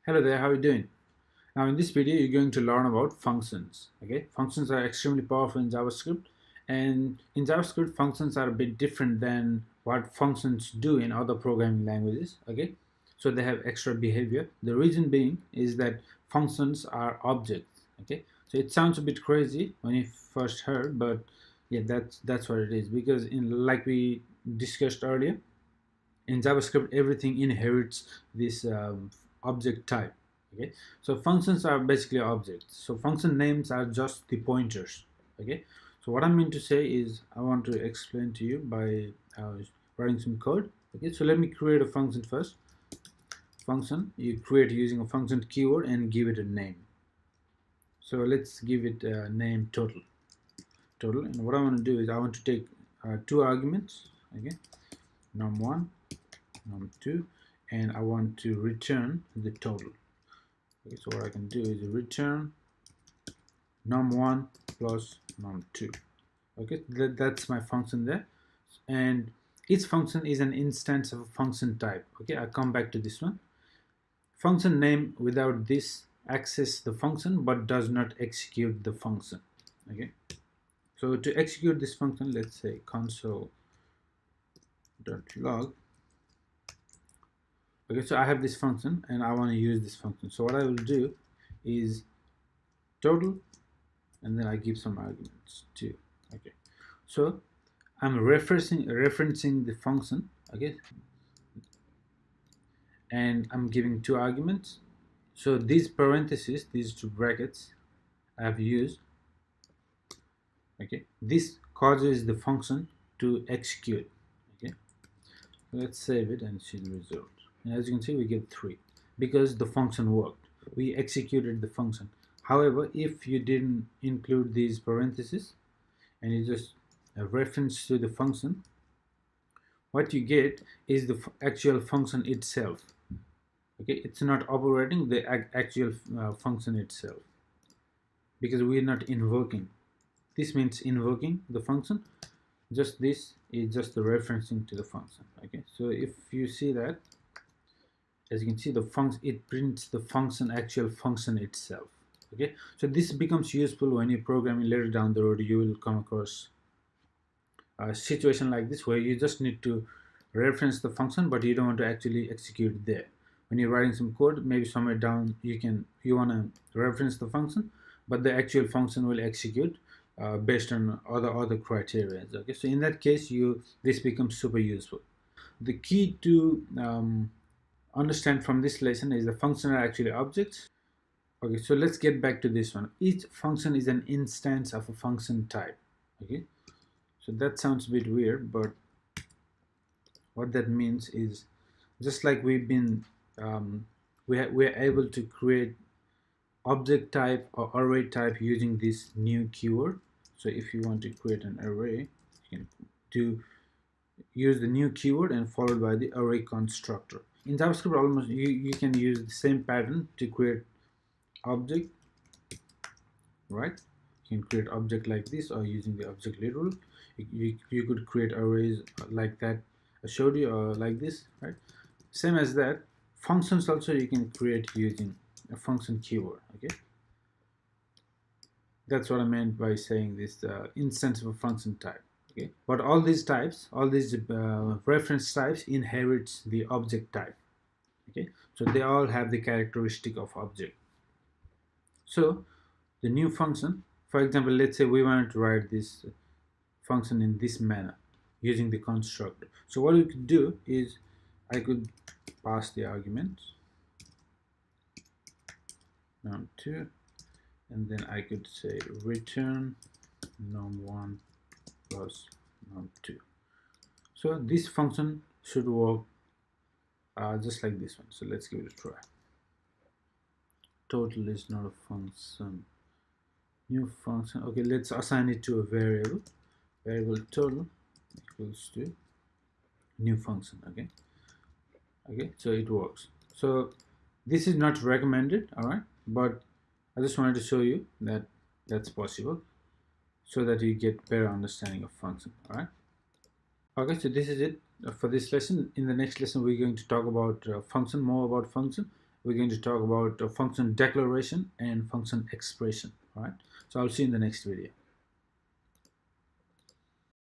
Hello there, how are you doing? Now in this video you're going to learn about functions. Okay, functions are extremely powerful in JavaScript, and in JavaScript functions are a bit different than what functions do in other programming languages. Okay, so they have extra behavior. The reason being is that functions are objects. Okay, so it sounds a bit crazy when you first heard, but yeah, that's what it is, because in like we discussed earlier, in JavaScript everything inherits this object type. Okay, so functions are basically objects, so function names are just the pointers. Okay, so what I mean to say is I want to explain to you by writing some code. Okay, so let me create a function first. Function you create using a function keyword and give it a name. So let's give it a name total, and what I want to do is I want to take two arguments. Okay, num1, num2, and I want to return the total. Okay, so what I can do is return num1 plus num2. Okay, that's my function there, and each function is an instance of a function type. Okay, I'll come back to this one. Function name without this access the function but does not execute the function. Okay, so to execute this function, let's say console.log. Okay, so I have this function and I want to use this function. So what I will do is total, and then I give some arguments too. Okay, so I'm referencing the function. Okay, and I'm giving two arguments. So these parentheses, these two brackets I have used. Okay, this causes the function to execute. Okay, let's save it and see the result. And as you can see, we get 3 because the function worked. We executed the function. However, if you didn't include these parentheses and you just reference to the function, what you get is the actual function itself. Okay, it's not operating the actual function itself, because we are not invoking. This means invoking the function. Just this is just the referencing to the function. Okay, so if you see that, as you can see, the function, it prints the function, actual function itself. Okay, so this becomes useful when you're programming later down the road. You will come across a situation like this where you just need to reference the function but you don't want to actually execute it there. When you're writing some code, maybe somewhere down you want to reference the function, but the actual function will execute based on other criteria. Okay, so in that case this becomes super useful. The key to understand from this lesson is the function are actually objects. Okay, so let's get back to this one. Each function is an instance of a function type. Okay, so that sounds a bit weird, but what that means is, just like we've been we're able to create object type or array type using this new keyword. So if you want to create an array, you can use the new keyword and followed by the array constructor. In JavaScript, almost you can use the same pattern to create object, right? You can create object like this, or using the object literal. You could create arrays like that I showed you, or like this, right? Same as that, functions also you can create using a function keyword. Okay, that's what I meant by saying this instance of a function type. Okay, but all these types, all these reference types inherits the object type. Okay, so they all have the characteristic of object. So the new function, for example, let's say we wanted to write this function in this manner using the constructor. So what we could do is I could pass the arguments num2, and then I could say return num1 plus num2. So this function should work just like this one. So let's give it a try. Total is not a function. New function. Okay, let's assign it to a variable. Variable total equals to new function. Okay, so it works. So this is not recommended, all right, but I just wanted to show you that that's possible, so that you get better understanding of function. All right. Okay, so this is it for this lesson. In the next lesson, we're going to talk about function, more about function, we're going to talk about function declaration and function expression. All right, so I'll see you in the next video.